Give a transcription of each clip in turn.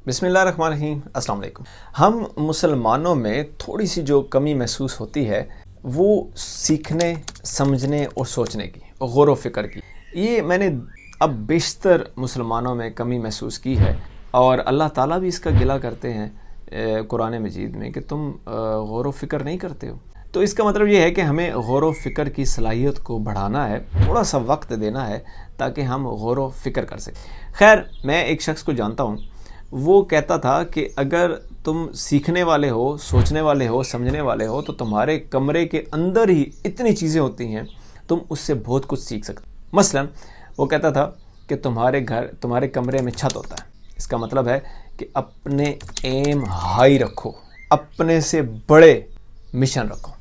बिस्मिल्लाहिर्रहमानिर्रहीम। अस्सलाम वालेकुम। हम मुसलमानों में थोड़ी सी जो कमी महसूस होती है वो सीखने, समझने और सोचने की, और गौर व फिक्र की। ये मैंने अब बेशतर मुसलमानों में कमी महसूस की है, और अल्लाह ताला भी इसका गिला करते हैं कुरान मजीद में कि तुम गौर व फिक्र नहीं करते हो। तो इसका मतलब ये है कि हमें गौर व फिक्र की सलाहियत को बढ़ाना है, थोड़ा सा वक्त देना है ताकि हम गौर व फिक्र कर सकें। खैर, मैं एक शख्स को जानता हूँ, वो कहता था कि अगर तुम सीखने वाले हो, सोचने वाले हो, समझने वाले हो, तो तुम्हारे कमरे के अंदर ही इतनी चीज़ें होती हैं, तुम उससे बहुत कुछ सीख सकते। मसलन वो कहता था कि तुम्हारे कमरे में छत होता है। इसका मतलब है कि अपने एम हाई रखो, अपने से बड़े मिशन रखो।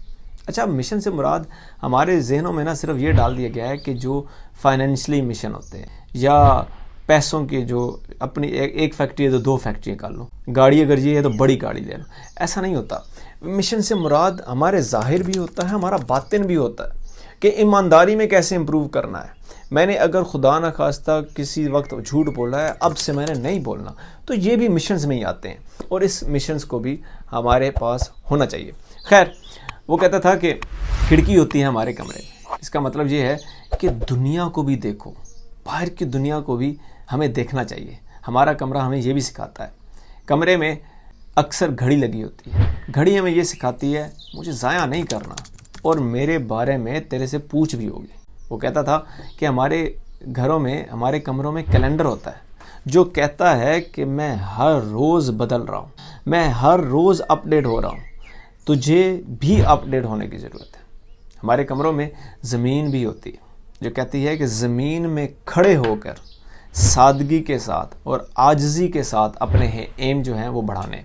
अच्छा, मिशन से मुराद हमारे जहनों में ना सिर्फ ये डाल दिया गया है कि जो फाइनेंशियली मिशन होते हैं, या पैसों के जो अपनी एक फैक्ट्री है तो 2 फैक्ट्रियाँ कर लो, गाड़ी अगर ये है तो बड़ी गाड़ी ले लो। ऐसा नहीं होता। मिशन से मुराद हमारे ज़ाहिर भी होता है, हमारा बातिन भी होता है कि ईमानदारी में कैसे इम्प्रूव करना है। मैंने अगर खुदा न खास्ता किसी वक्त झूठ बोला है, अब से मैंने नहीं बोलना, तो ये भी मिशंस में ही आते हैं, और इस मिशंस को भी हमारे पास होना चाहिए। खैर, वो कहता था कि खिड़की होती है हमारे कमरे में। इसका मतलब ये है कि दुनिया को भी देखो, बाहर की दुनिया को भी हमें देखना चाहिए। हमारा कमरा हमें ये भी सिखाता है। कमरे में अक्सर घड़ी लगी होती है। घड़ी हमें ये सिखाती है मुझे ज़ाया नहीं करना, और मेरे बारे में तेरे से पूछ भी होगी। वो कहता था कि हमारे घरों में, हमारे कमरों में कैलेंडर होता है जो कहता है कि मैं हर रोज़ बदल रहा हूँ, मैं हर रोज़ अपडेट हो रहा हूँ, तुझे भी अपडेट होने की ज़रूरत है। हमारे कमरों में ज़मीन भी होती है जो कहती है कि ज़मीन में खड़े होकर सादगी के साथ और आजिज़ी के साथ अपने एम जो हैं वो बढ़ाने।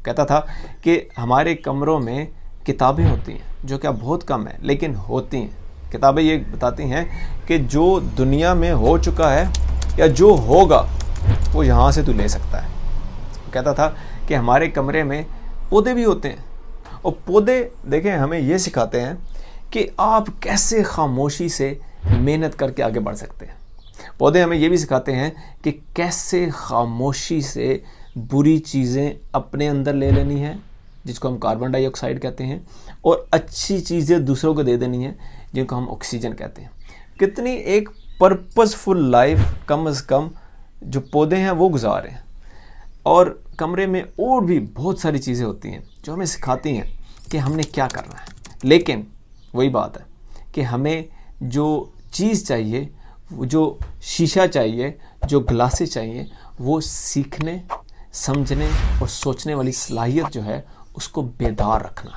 कहता था कि हमारे कमरों में किताबें होती हैं, जो कि अब बहुत कम है लेकिन होती हैं। किताबें ये बताती हैं कि जो दुनिया में हो चुका है या जो होगा वो यहाँ से तू ले सकता है। कहता था कि हमारे कमरे में पौधे भी होते हैं, और पौधे देखें हमें ये सिखाते हैं कि आप कैसे खामोशी से मेहनत करके आगे बढ़ सकते हैं। पौधे हमें ये भी सिखाते हैं कि कैसे खामोशी से बुरी चीज़ें अपने अंदर ले लेनी है, जिसको हम कार्बन डाइऑक्साइड कहते हैं, और अच्छी चीज़ें दूसरों को दे देनी है, जिनको हम ऑक्सीजन कहते हैं। कितनी एक पर्पसफुल लाइफ कम से कम जो पौधे हैं वो गुजार हैं। और कमरे में और भी बहुत सारी चीज़ें होती हैं जो हमें सिखाती हैं कि हमने क्या करना है। लेकिन वही बात है कि हमें जो चीज़ चाहिए, जो शीशा चाहिए, जो ग्लासेस चाहिए, वो सीखने, समझने और सोचने वाली सलाहियत जो है उसको बेदार रखना है।